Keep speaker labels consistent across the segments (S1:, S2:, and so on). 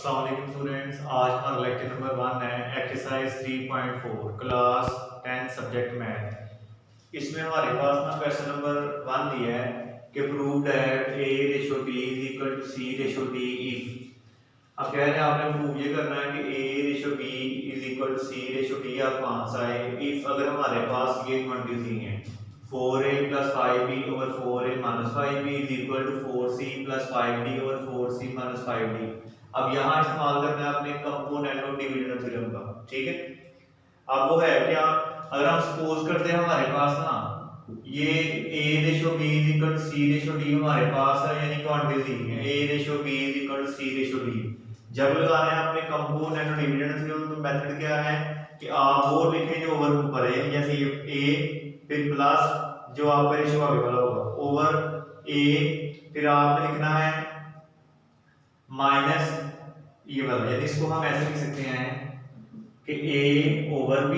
S1: अस्सलाम वालेकुम स्टूडेंट्स। आज हमारा लेक्चर नंबर 1 है एक्सरसाइज 3.4 क्लास 10 सब्जेक्ट मैथ। इसमें हमारे पास ना क्वेश्चन नंबर 1 दिया है कि प्रूव्ड है a ratio b is equal to c ratio d if. अब कह रहे हैं आपने प्रूव ये करना है कि a ratio b is equal to c ratio d आपको आंसर है इफ अगर हमारे पास ये क्वांटिटीज दी हैं 4a plus 5b over 4a minus 5b is equal to 4c plus 5d over 4c minus 5d। अब यहाँ इस्तेमाल करना है अपने कंपोनेंट और डिविजन थ्योरम का, ठीक है। अब वो है क्या, अगर हम सपोज करते हैं हमारे पास ना ये a ratio b is equal to c ratio d हमारे पास है, यानी क्वांटिटीज दी हैं a ratio b is equal to c ratio d। जब लगाना है अपने कंपोनेंट और डिविजन थ्योरम तो मेथड क्या है कि आप वो लिखें जो ओवर ऊपर है, जैसे a फिर प्लस जो आपका रेशो आगे वाला होगा ओवर a, फिर आपने लिखना है माइनस ये वाला, यानी इसको हम ऐसे लिख सकते हैं कि a over b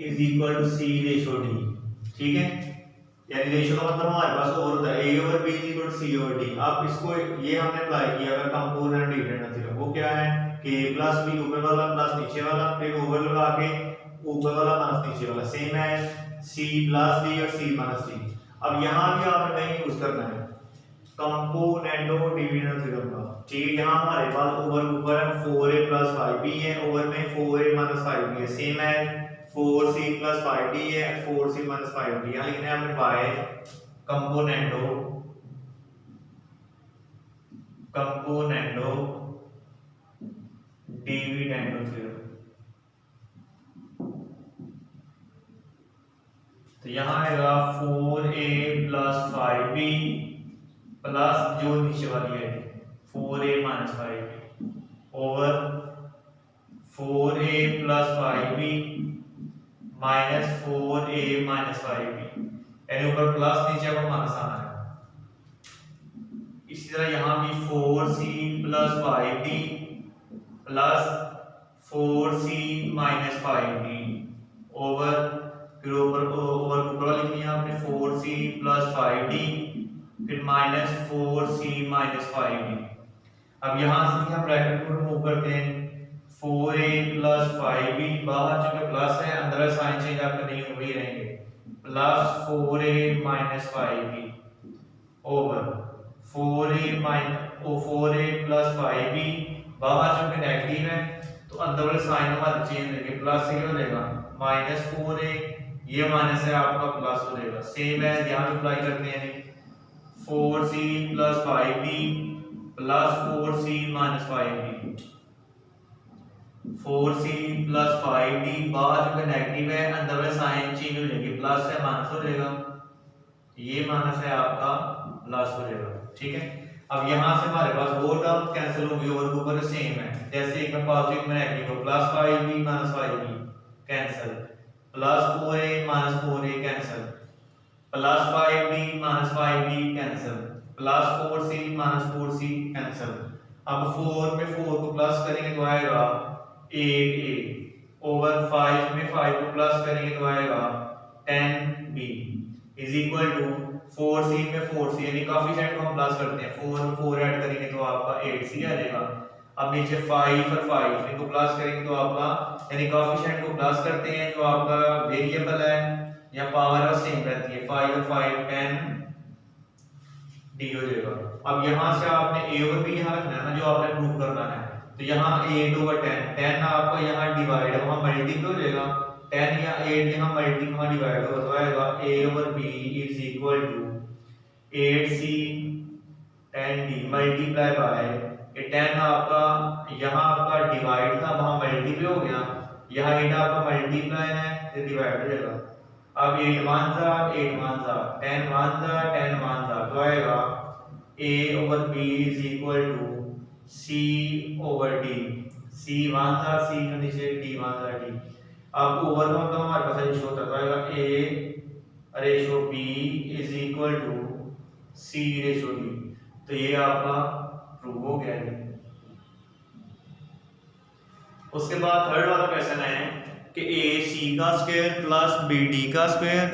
S1: is equal to c ratio d, ठीक है। यानी रेशो का मतलब हमारे पास ओवर होता है a over b is equal to c over d। अब इसको ये हमने अप्लाई किया अगर कंपोनेंट डिविडेंड थ्योरम, वो क्या है कि a प्लस b ऊपर वाला प्लस नीचे वाला, फिर ओवर लगा के ऊपर वाला माइनस नीचे वाला, सेम है c प्लस d और c माइनस d। अब यहाँ भी आपने नहीं यूज करना है कंपोनेंट और डिविजन थ्योरम का, ठीक है। यहाँ हमारे पास ओवर ऊपर है 4a प्लस 5b है, ओवर में 4a माइनस 5b है, सेम है 4c प्लस 5d है, 4c माइनस 5d। यहाँ लिखना है हमने बाय कंपोनेंटो डिविडेंड थ्योरम। तो यहाँ आएगा 4a प्लस 5b प्लस जो नीचे वाली है 4a minus 5b over 4a plus 5b minus 4a minus 5b, यानी ऊपर प्लस नीचे को माइनस आना है। इसी तरह यहाँ भी 4c plus 5d plus 4c minus 5d over, फिर ऊपर लिखनी है आपने 4c प्लस 5d फिर माइनस 4c माइनस 5d। अब यहाँ से हम ब्रैकेट को रिमूव करते हैं 4a प्लस 5b, बाहर चूंकि प्लस है अंदर साइन चेंज आपका नहीं वही रहेंगे, plus 4a minus 5b over 4a plus 5b, बाहर चूंकि नेगेटिव है तो अंदर वाले साइन हमारे चेंज होंगे, प्लस से हो जाएगा माइनस 4a, ये माइनस है आपका प्लस हो जाएगा। सेम है यहाँ पे अप्लाई करते हैं 4c plus 5b plus 4c minus 5b, 4c plus 5d, बाहर जो नेगेटिव है अंदर में साइन चेंज हो जाएगी, प्लस है माइनस हो जाएगा, ये माइनस है आपका प्लस हो जाएगा, ठीक है। अब यहाँ से हमारे पास वो टर्म कैंसिल होंगे और ऊपर सेम है, जैसे एक में पॉजिटिव में नेगेटिव हो, plus 5b minus 5b cancel, plus 4a minus 4a cancel, plus 5d minus 5d cancel, plus 4c minus 4c cancel. अब 4 में 4 को प्लस करेंगे तो आएगा 8a ओवर 5 में 5 को प्लस करेंगे तो आएगा 10b is equal to 4c में 4c, यानी कोएफिशिएंट को हम प्लस करते हैं, 4 में 4 ऐड करेंगे तो आपका 8c आ जाएगा। अब नीचे 5 और 5 इनको प्लस करेंगे तो आपका, यानी कोएफिशिएंट को प्लस करते हैं जो आपका वेरिएबल है या पावर है सेम रहती है, 5 और 5 10 d हो जाएगा। अब यहाँ से आपने a और b यहाँ रखना है ना, जो आपने प्रूव करना है, तो यहाँ 8 ओवर 10, 10 आपका यहाँ डिवाइड है वहाँ मल्टीप्लाई हो जाएगा, 10 या 8 यहाँ मल्टीप्लाई वहाँ डिवाइड होगा तो आएगा a over b is equal to 8c 10d multiply by, ये 10 आपका यहाँ आपका डिवाइड था वहाँ मल्टीप्लाई हो गया, यहाँ 8 आपका मल्टीप्लाई है तो डिवाइड हो जाएगा। अब 8 1 जा 8 1 जा 10 1 जा 10 1 जा तो आएगा a over b is equal to c over d, c 1 जा c के नीचे d 1 जा d। अब ओवर का मतलब हमारे पास रेशो होता है a ratio b is equal to c ratio d, तो ये आपका प्रूव हो गया है। उसके बाद थर्ड वाला क्वेश्चन है कि ac का स्क्वायर प्लस bd का स्क्वायर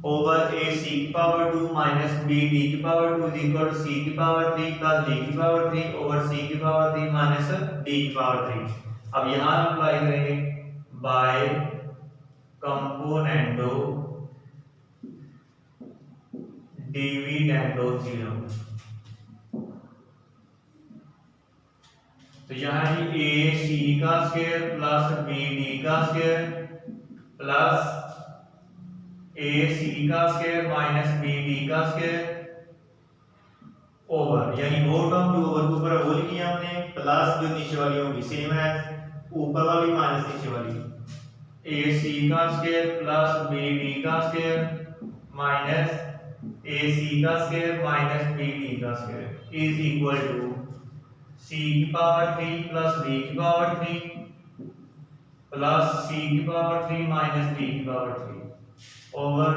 S1: ओवर ए सी की पावर 2 माइनस बी डी की पावर 2 इज इक्वल टू सी की पावर 3 प्लस डी की पावर 3 ओवर सी की पावर 3 माइनस डी की पावर 3। अब यहां अप्लाई करेंगे बाय कंपोनेंडो डिविडेंडो थ्योरम। तो यहाँ जी ए सी का स्क्वायर प्लस बी डी का स्क्वायर प्लस ए सी का स्क्वायर माइनस बी डी का स्क्वायर ओवर, यानी वो टर्म जो ओवर के ऊपर होल किया हमने प्लस जो नीचे वाली होगी सेम है ऊपर वाली माइनस नीचे वाली, ए सी का स्क्वायर प्लस बी डी का स्क्वायर माइनस ए सी का स्क्वायर माइनस बी डी का स्क्वायर इज इक्वल टू सी की पावर 3 प्लस डी की पावर 3 प्लस सी की पावर 3 माइनस डी की पावर 3 ओवर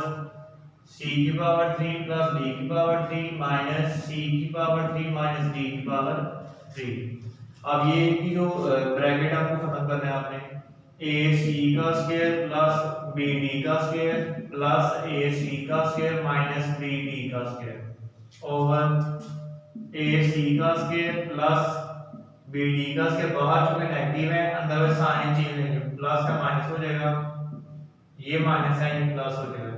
S1: सी की पावर 3 प्लस डी की पावर 3 माइनस सी की पावर 3 माइनस डी की पावर 3। अब ये की जो ब्रैकेट आपको खत्म करना है आपने ए सी का स्क्वायर प्लस बी डी का स्क्वायर प्लस ए सी का स्क्वायर माइनस बी डी का स्क्वायर ओवर ए सी का स्क्वायर प्लस बी डी का स्क्वायर, बाहर चूंकि नेगेटिव है अंदर में साइन चेंज लेंगे प्लस का माइनस हो जाएगा, ये माइनस है ये प्लस हो जाएगा,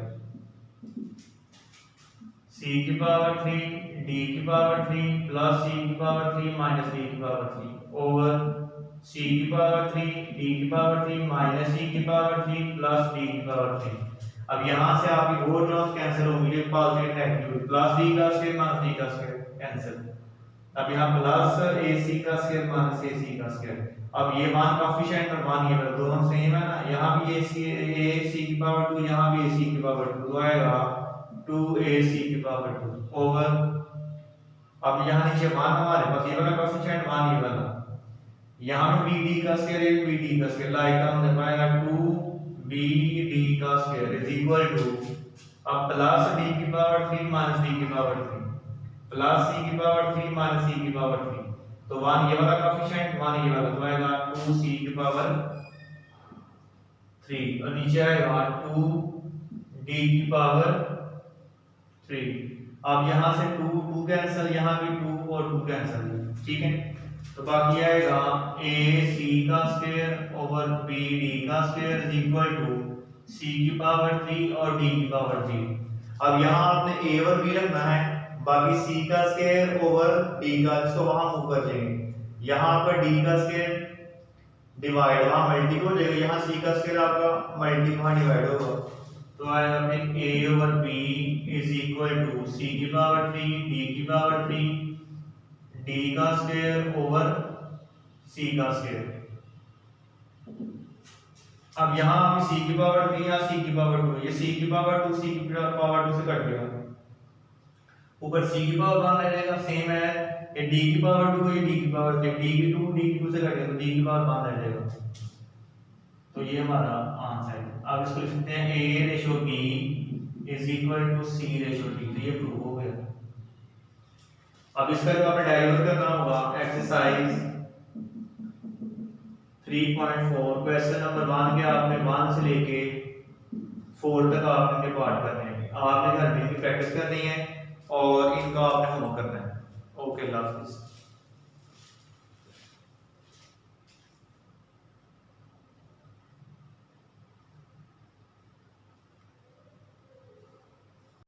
S1: सी की पावर 3 डी की पावर 3 प्लस सी की पावर 3 माइनस डी की पावर 3 ओवर सी की पावर 3 डी की पावर 3 माइनस सी की पावर 3 प्लस डी की पावर 3। अब यहां से आपकी वो टर्म्स कैंसिल होंगी पॉजिटिव नेगेटिव, प्लस डी का स्क्वायर माइनस डी का स्क्वायर कैंसिल। अब यहाँ प्लस ए सी का स्क्वायर माइनस ए सी का स्क्वायर, अब ये मान कोएफिशिएंट और मान ये दोनों सेम है ना, यहाँ भी ए सी की पावर 2 यहाँ भी ए सी की पावर 2 तो आएगा 2ac की पावर 2 ओवर, अब यहाँ नीचे मान हमारे पास ये वाला कोएफिशिएंट मान ये वाला, यहाँ पे bd का स्क्वायर है bd का स्क्वायर लाइक हमने पाएगा 2bd का स्क्वायर इज इक्वल टू, अब प्लस d की पावर 3 माइनस d की पावर 3 प्लस c की पावर 3 माइनस c की पावर 3, तो वन ये वाला कोएफिशिएंट वन ये वाला तो आएगा 2c की पावर 3 और नीचे आएगा 2d की पावर 3। अब यहां से 2 कैंसिल, यहां भी 2 और 2 कैंसिल, ठीक है, तो बाकी आएगा ac का स्क्वायर ओवर bd का square is equal to c की पावर 3 और d की पावर 3। अब यहां आपने a और b रखना है, बाकी c का स्क्वायर ओवर d का, इसको वहां मूव कर लेंगे, यहां पर d का स्क्वायर डिवाइड वहां मल्टी हो जाएगा, यहां c का स्क्वायर आपका मल्टी वहां डिवाइड होगा, तो आएगा फिर a over b is equal to c की पावर 3 d की पावर 3 d का स्क्वायर ओवर c का स्क्वायर। अब यहाँ पे c की पावर 3 या c की पावर 2, ये c की पावर 2 c की पावर 2 से कट गया, ऊपर c की पावर 1 आ जाएगा, सेम है ये d की पावर 2 ये d की पावर 3 d की 2 से कट गया तो d की पावर 1 आ जाएगा, तो ये हमारा आंसर है। अब इसको लिख सकते हैं a ratio b is equal to c ratio d, तो ये प्रूव हो गया। अब इसका जो आपने डेरिवेटिव करना होगा एक्सरसाइज 3.4 क्वेश्चन नंबर 1 के आपने 1 से लेके 4 तक आपने पार्ट करने हैं, आपने घर में इनकी प्रैक्टिस करनी है और इनका आपने होमवर्क करना है।